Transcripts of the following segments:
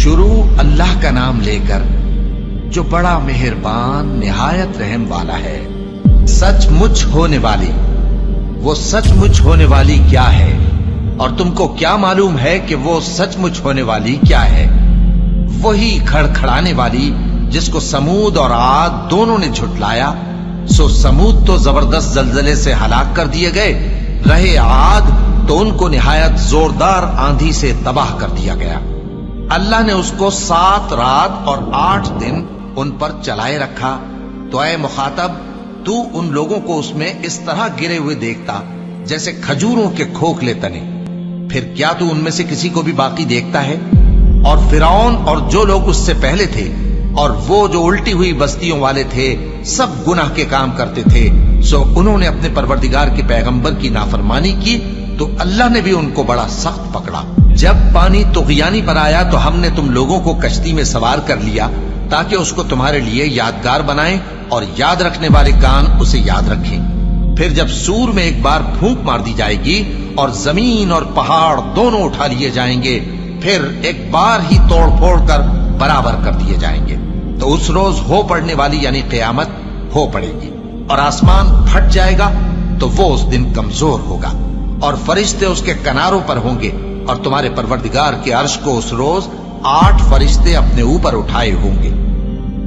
شروع اللہ کا نام لے کر جو بڑا مہربان نہایت رحم والا ہے۔ سچ مچ ہونے والی، وہ سچ مچ ہونے والی کیا ہے؟ اور تم کو کیا معلوم ہے کہ وہ سچ مچ ہونے والی کیا ہے؟ وہی کھڑکھڑانے والی جس کو سمود اور عاد دونوں نے جھٹلایا۔ سو سمود تو زبردست زلزلے سے ہلاک کر دیے گئے، رہے عاد تو ان کو نہایت زوردار آندھی سے تباہ کر دیا گیا۔ اللہ نے اس کو 7 رات اور 8 دن ان پر چلائے رکھا۔ تو اے مخاطب، تو ان لوگوں کو اس میں اس طرح گرے ہوئے دیکھتا جیسے کھجوروں کے کھوکھلے تنے، پھر کیا تو ان میں سے کسی کو بھی باقی دیکھتا ہے؟ اور فرعون اور جو لوگ اس سے پہلے تھے اور وہ جو الٹی ہوئی بستیوں والے تھے سب گناہ کے کام کرتے تھے، سو انہوں نے اپنے پروردگار کے پیغمبر کی نافرمانی کی تو اللہ نے بھی ان کو بڑا سخت پکڑا۔ جب پانی طغیانی پر آیا تو ہم نے تم لوگوں کو کشتی میں سوار کر لیا تاکہ اس کو تمہارے لیے یادگار بنائیں اور یاد رکھنے والے کان اسے یاد رکھیں۔ پھر جب سور میں ایک بار پھونک مار دی جائے گی اور زمین اور پہاڑ دونوں اٹھا لیے جائیں گے، پھر ایک بار ہی توڑ پھوڑ کر برابر کر دیے جائیں گے، تو اس روز ہو پڑنے والی یعنی قیامت ہو پڑے گی، اور آسمان پھٹ جائے گا تو وہ اس دن کمزور ہوگا، اور فرشتے اس کے کناروں پر ہوں گے، اور تمہارے پروردگار کے عرش کو اس روز 8 فرشتے اپنے اوپر اٹھائے ہوں گے۔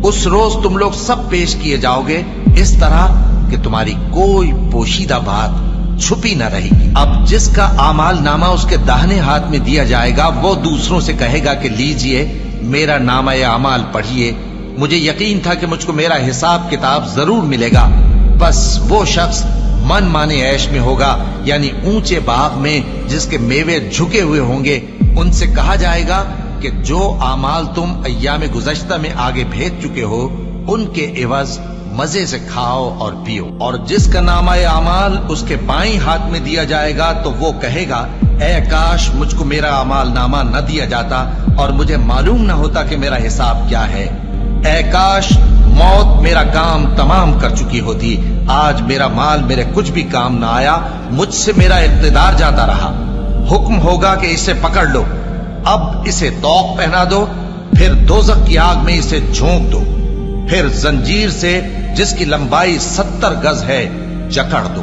اس روز تم لوگ سب پیش کیے جاؤ گے اس طرح کہ تمہاری کوئی پوشیدہ بات چھپی نہ رہے گی۔ اب جس کا اعمال نامہ اس کے داہنے ہاتھ میں دیا جائے گا وہ دوسروں سے کہے گا کہ لیجئے میرا نامہ اعمال پڑھیے، مجھے یقین تھا کہ مجھ کو میرا حساب کتاب ضرور ملے گا۔ بس وہ شخص من مانے عیش میں ہوگا، یعنی اونچے باغ میں جس کے میوے جھکے ہوئے ہوں گے۔ ان سے کہا جائے گا کہ جو اعمال تم ایام گزشتہ میں آگے بھیج چکے ہو ان کے عوض مزے سے کھاؤ اور پیو۔ اور جس کا نامہ اعمال اس کے بائیں ہاتھ میں دیا جائے گا تو وہ کہے گا اے کاش مجھ کو میرا اعمال نامہ نہ دیا جاتا اور مجھے معلوم نہ ہوتا کہ میرا حساب کیا ہے۔ اے کاش موت میرا کام تمام کر چکی ہوتی، آج میرا مال میرے کچھ بھی کام نہ آیا، مجھ سے میرا اقتدار جاتا رہا۔ حکم ہوگا کہ اسے پکڑ لو، اب اسے طوق پہنا دو، پھر دوزخ کی آگ میں اسے جھونک دو، پھر زنجیر سے جس کی لمبائی 70 گز ہے جکڑ دو۔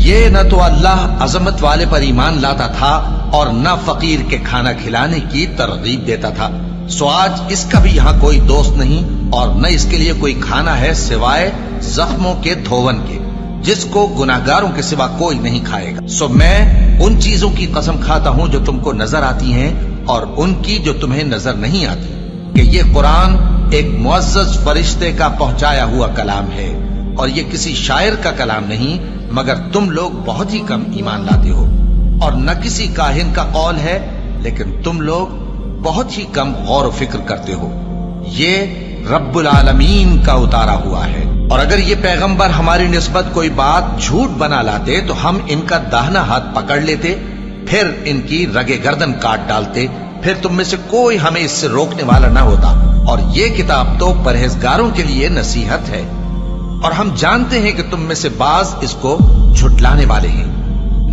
یہ نہ تو اللہ عظمت والے پر ایمان لاتا تھا اور نہ فقیر کے کھانا کھلانے کی ترغیب دیتا تھا، سو آج اس کا بھی یہاں کوئی دوست نہیں اور نہ اس کے لیے کوئی کھانا ہے سوائے زخموں کے دھون کے، جس کو گناہگاروں کے سوا کوئی نہیں کھائے گا۔ سو میں ان چیزوں کی قسم کھاتا ہوں جو تم کو نظر آتی ہیں اور ان کی جو تمہیں نظر نہیں آتی، کہ یہ قرآن ایک معزز فرشتے کا پہنچایا ہوا کلام ہے اور یہ کسی شاعر کا کلام نہیں، مگر تم لوگ بہت ہی کم ایمان لاتے ہو، اور نہ کسی کاہن کا قول ہے لیکن تم لوگ بہت ہی کم غور و فکر کرتے ہو۔ یہ رب العالمین کا اتارا ہوا ہے، اور اگر یہ پیغمبر ہماری نسبت کوئی بات جھوٹ بنا لاتے تو ہم ان کا داہنا ہاتھ پکڑ لیتے، پھر ان کی رگے گردن کاٹ ڈالتے، پھر تم میں سے کوئی ہمیں اس سے روکنے والا نہ ہوتا۔ اور یہ کتاب تو پرہیزگاروں کے لیے نصیحت ہے، اور ہم جانتے ہیں کہ تم میں سے بعض اس کو جھٹلانے والے ہیں۔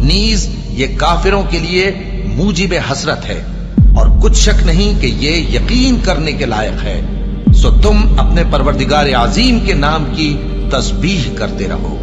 نیز یہ کافروں کے لیے موجب حسرت ہے، اور کچھ شک نہیں کہ یہ یقین کرنے کے لائق ہے۔ سو تم اپنے پروردگار عظیم کے نام کی تسبیح کرتے رہو۔